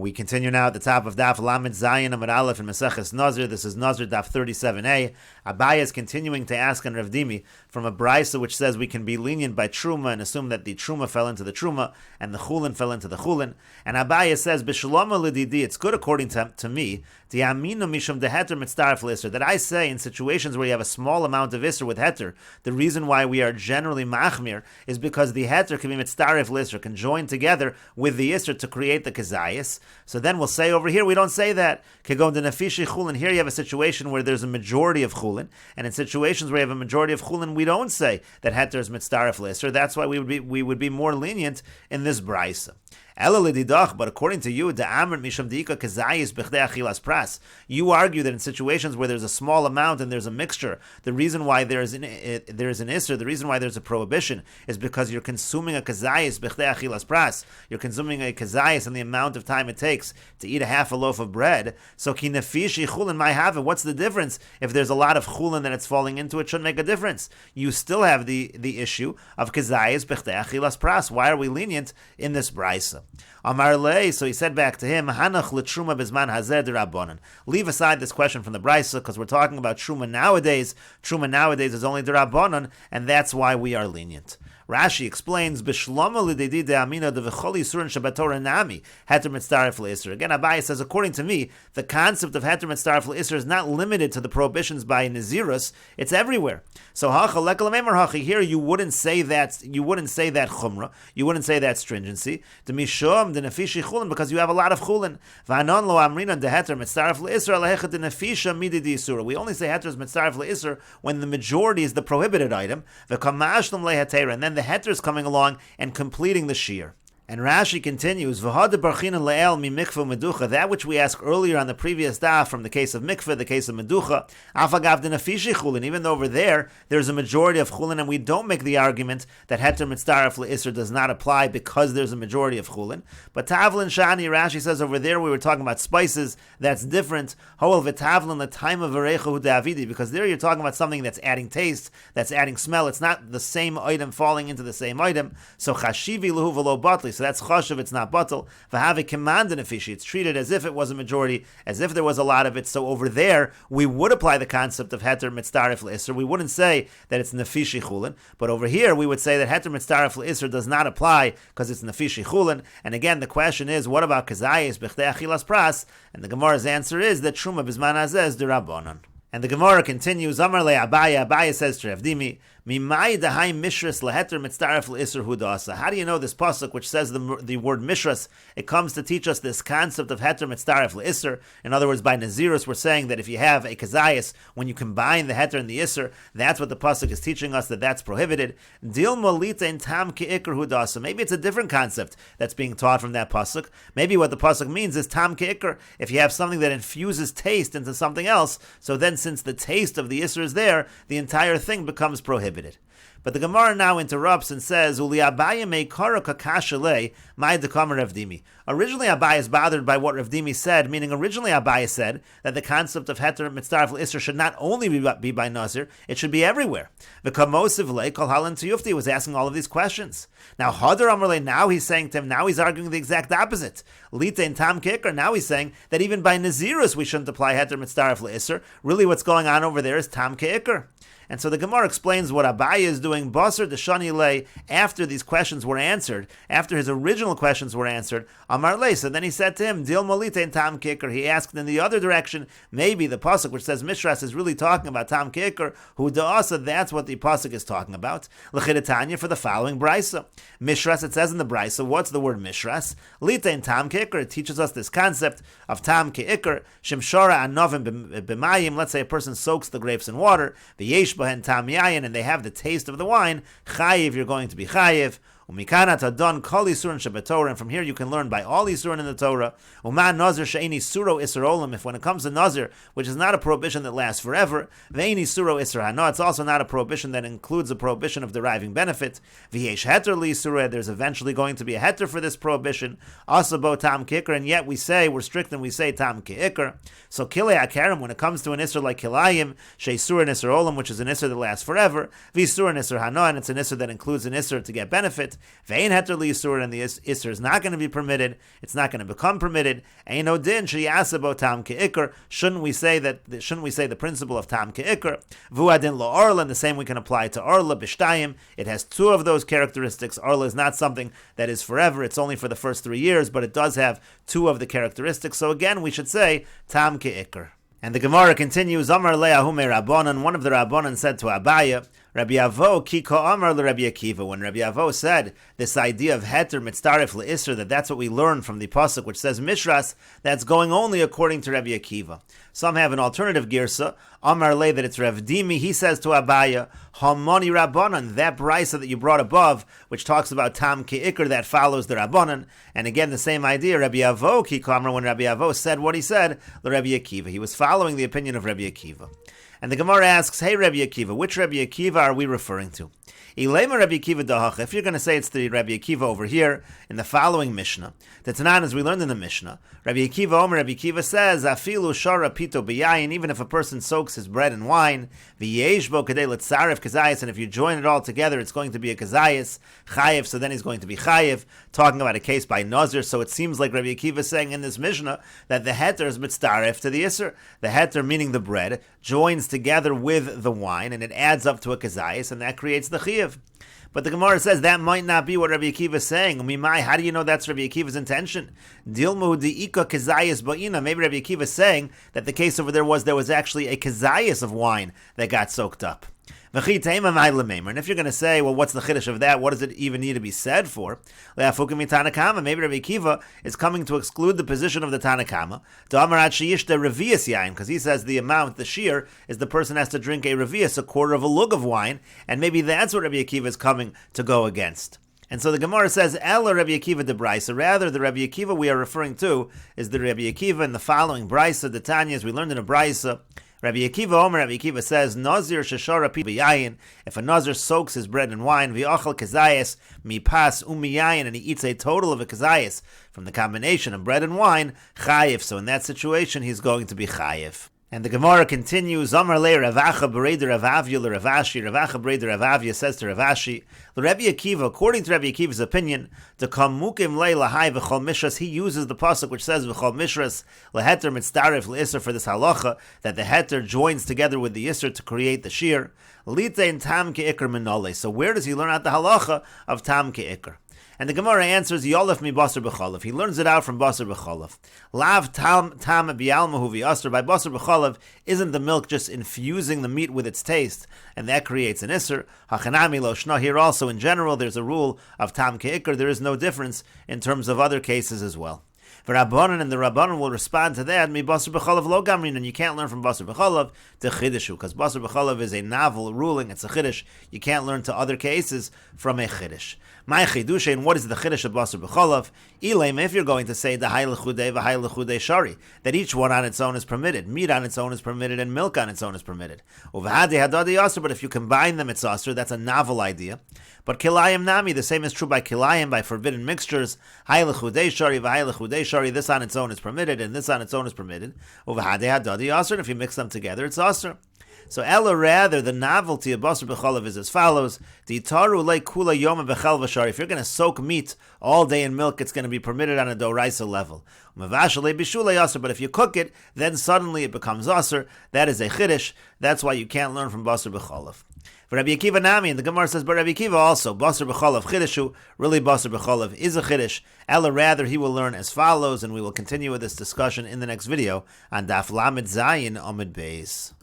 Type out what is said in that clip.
We continue now at the top of Daf Lamed Zayin Amud Aleph in Meseches Nazir. This is Nazir Daf 37a. Abaye is continuing to ask on Rav Dimi from a brisa which says we can be lenient by truma and assume that the truma fell into the truma and the chulin fell into the chulin. And Abaye says, B'shaloma l'didi, it's good according to me, Di'aminu mishum deheter mitzdaref l'isser, that I say in situations where you have a small amount of isser with heter, the reason why we are generally machmir is because the heter can be mitzdaref l'isser, can join together with the isser to create the kazayas. So then we'll say over here, we don't say that. Kegon de nefishi chulin, here you have a situation where there's a majority of chulin, and in situations where you have a majority of chulin, we don't say that heter is mitzdaref l'isser. That's why we would be more lenient in this brisa. But according to you, you argue that in situations where there's a small amount and there's a mixture, the reason why there's an isser, the reason why there's a prohibition, is because you're consuming a kazayis b'chdei achilas pras. You're consuming a kazayis and the amount of time it takes to eat a half a loaf of bread. So ki nefishi chulin may have it. What's the difference? If there's a lot of chulin that it's falling into, it shouldn't make a difference. You still have the issue of kazayis b'chdei achilas pras. Why are we lenient in this brisa? Amar lei, so he said back to him, Hanach l'truma bizman hazeh d'Rabbanan. Leave aside this question from the brisa because we're talking about truma nowadays. Truma nowadays is only d'Rabbanan, and that's why we are lenient. Rashi explains, Bishlama l'dedi de'amina dev'chol yisurin shabatorah nami heter mitzdaref l'isser. Again, Abaye says, according to me, the concept of heter mitzdaref l'isser is not limited to the prohibitions by Nazirus; it's everywhere. So hacha lekal meimar hachi. Here, you wouldn't say that. You wouldn't say that chumrah. You wouldn't say that stringency. Demishom denefishi chulin, because you have a lot of chulin. V'anon lo amrina deheter mitzdaref l'isser alehechet denefisha mididi isura. We only say heter is mitzdaref l'isser when the majority is the prohibited item. V'kamashlam lehetera, and then the heter is coming along and completing the shear. And Rashi continues, that which we asked earlier on the previous daf from the case of mikveh, the case of meducha, even though over there's a majority of chulin, and we don't make the argument that heter mitzdaref le'isr does not apply because there's a majority of chulin. But tavlin shani, Rashi says over there we were talking about spices, that's different. Hoel v'tavlin the time of varechahu davidi, because there you're talking about something that's adding taste, that's adding smell. It's not the same item falling into the same item. So chashivi lehu v'lo batli. So that's chashav, it's not batal. V'havi command in fishi. It's treated as if it was a majority, as if there was a lot of it. So over there, we would apply the concept of heter mitzdaref le'isr. We wouldn't say that it's nefishi chulin, but over here we would say that heter mitzdaref le'isr does not apply because it's nefishi chulin. And again, the question is, what about kazayis b'chdei achilas pras? And the Gemara's answer is that truma bizman hazeh is d'Rabbanan. And the Gemara continues, Amar le Abaye, Abaye says to Rav Dimi, Mimai dahai mishras leheter mitzdaref le'isr hudasa. How do you know this pasuk which says the word mishras? It comes to teach us this concept of heter mitzdaref le'isr. In other words, by Nazirus, we're saying that if you have a kazayas, when you combine the heter and the isr, that's what the pasuk is teaching us, that that's prohibited. Dil molita in tam ke'ikr hudasa. Maybe it's a different concept that's being taught from that pasuk. Maybe what the pasuk means is tam ke'ikr. If you have something that infuses taste into something else, so then since the taste of the isr is there, the entire thing becomes prohibited. But the Gemara now interrupts and says, Uli Abaye me kara kakashale my dekamer Rav Dimi. Originally Abaye is bothered by what Rav Dimi said, meaning originally Abaye said that the concept of heter mitzdaref l'isr should not only be by Nazir, it should be everywhere. The kamosiv le kol halan tiyufti was asking all of these questions. Now Hadar Amrle, now he's saying to him, now he's arguing the exact opposite. Lita and Tam Kikr, now he's saying that even by Nazirus we shouldn't apply heter mitzdaref l'isr. Really what's going on over there is Tam Kikr. And so the Gemara explains what Abaye is doing. Basar Deshani Lei, after these questions were answered, after his original questions were answered, Amar Lei. So then he said to him, Dil Molite and Tam Kikr. He asked in the other direction, maybe the pasuk which says Mishras is really talking about Tam Kikr, who Da'asa, that's what the pasuk is talking about. L'chidetanya for the following brisa. Mishras, it says in the brisa, what's the word Mishras? Lita and Tam Kikr, it teaches us this concept of Tam Kikr, Shimshara Anovim B'mayim. Let's say a person soaks the grapes in water, the Yesh and tam yayin, and they have the taste of the wine. Chayiv, you're going to be chayiv. Umikana tadon kol isurin shebetorah, and from here you can learn by all isurin in the Torah. Uman nazir she'eni suro isur olam. If when it comes to nazir, which is not a prohibition that lasts forever, ve'eni suro isur hano, it's also not a prohibition that includes a prohibition of deriving benefit. V'yesh heter li surah, there's eventually going to be a heter for this prohibition. Asabo tam kikr, and yet we say we're strict and we say tam kikr. So kilei akarim, when it comes to an isur like kilayim, she'isurin isur olam, which is an isur that lasts forever. V'isurin isur hano, and it's an isur that includes an isur to get benefit. Ve'ein heter li'isur, and the isur is not going to be permitted. It's not going to become permitted. Eino din sheyasabo tam ke'ikr. Shouldn't we say the principle of tam ke'ikr? Vu'adin lo arla, and the same we can apply to arla b'shtayim. It has two of those characteristics. Arla is not something that is forever. It's only for the first 3 years, but it does have two of the characteristics. So again, we should say tam ke'ikr. And the Gemara continues, Amar le'ahume Rabbanan, one of the Rabbanan said to Abaya, Rabbi Avo ki ka'amar le'Rabbi Akiva. When Rabbi Avo said this idea of heter mitztaref le'isr, that's what we learn from the pasuk which says mishras, that's going only according to Rabbi Akiva. Some have an alternative girsa, Amar le, that it's Rav Dimi. He says to Abaya, Hamani Rabbanan, that brisa that you brought above, which talks about tam ke'ikr, that follows the Rabbanan. And again, the same idea, Rabbi Avo ki ka'amar, when Rabbi Avo said what he said, Rabbi Akiva. He was following the opinion of Rabbi Akiva. And the Gemara asks, hey Rabbi Akiva, which Rabbi Akiva are we referring to? Ilema Rabbi Akiva dahacha. If you're going to say it's the Rabbi Akiva over here in the following Mishnah, the Tanan, as we learned in the Mishnah, Rabbi Akiva Omer, Rabbi Akiva says, Afilu shara pito b'yayin, even if a person soaks his bread in wine, v'yeshbo kadei letzaref kazayis, and if you join it all together, it's going to be a kazayis, chayev, so then he's going to be chayev, talking about a case by Nazir. So it seems like Rabbi Akiva is saying in this Mishnah that the heter is mitzaref to the isser. The heter, meaning the bread, joins together with the wine, and it adds up to a kazayis, and that creates the chayev. But the Gemara says that might not be what Rabbi Akiva is saying. How do you know that's Rabbi Akiva's intention? Dilmu di'ika kazayis ba'ina. Maybe Rabbi Akiva is saying that the case over there was actually a kazayis of wine that got soaked up. And if you're going to say, well, what's the chiddush of that? What does it even need to be said for? Maybe Rabbi Akiva is coming to exclude the position of the Tanakama, because he says the amount, the shear, is the person has to drink a revius, a quarter of a lug of wine, and maybe that's what Rabbi Akiva is coming to go against. And so the Gemara says, Ella Rabbi Akiva de Brisa. Rather, the Rabbi Akiva we are referring to is the Rabbi Akiva in the following Brisa, the Tanya, as we learned in a Brisa. Rabbi Akiva Omer, Rabbi Akiva says, Nazir sheshara pi b'yayin, if a Nazir soaks his bread in wine, v'achal kazayis mipas umiyayin, and he eats a total of a kazayis from the combination of bread and wine, chayiv. So in that situation, he's going to be chayiv. And the Gemara continues, Amar le Ravacha b'reider Ravavya l'Ravashi. Ravacha b'reider Ravavya says to Ravashi, Rabbi Akiva, according to Rabbi Akiva's opinion, the kamukim le lahai v'chol mishras, he uses the pasuk which says v'chol mishras leheter mitzdarif le'isr for this halacha, that the heter joins together with the isr to create the shear. Litein tam ke'ikr minole. So where does he learn out the halacha of tam ke'ikr? And the Gemara answers, Yolef mi basar b'cholav. He learns it out from basar b'cholav. Lav tam bi'almahu v'yasr. By basar b'cholav, isn't the milk just infusing the meat with its taste, and that creates an isr? Hachanami lo shna. Here also, in general, there's a rule of tam ke'ikr. There is no difference in terms of other cases as well. For Rabbanan, and the Rabbanan will respond to that, mi basar b'cholav lo gamrin, and you can't learn from basar b'cholav to chidushu, because basar b'cholav is a novel ruling, it's a chiddush. You can't learn to other cases from a chiddush. My chiddush, and what is the chiddush of basar b'cholav? Ilem, if you're going to say the hay l'chudei v'hay l'chudei shari, that each one on its own is permitted, meat on its own is permitted, and milk on its own is permitted. Uv'hadei hadadi yasr, but if you combine them, it's asr. That's a novel idea. But kilayim nami, the same is true by kilayim, by forbidden mixtures. Hay l'chudei shari v'hay l'chudei shari, this on its own is permitted, and this on its own is permitted. Uv'hadei hadadi yasr, and if you mix them together, it's asr. So Ella, rather, the novelty of basar b'cholav is as follows: D'itaru le kula yoma b'chal v'shar. If you're going to soak meat all day in milk, it's going to be permitted on a doraisa level. Mavashal le bishul aser. But if you cook it, then suddenly it becomes aser. That is a chiddush. That's why you can't learn from basar b'cholav. For Rabbi Akiva nami, and the Gemara says, but Rabbi Akiva also, basar b'cholav chiddushu, really basar b'cholav is a chiddush. Ella, rather, he will learn as follows, and we will continue with this discussion in the next video on Daf Lamed Zayin Amud Beis.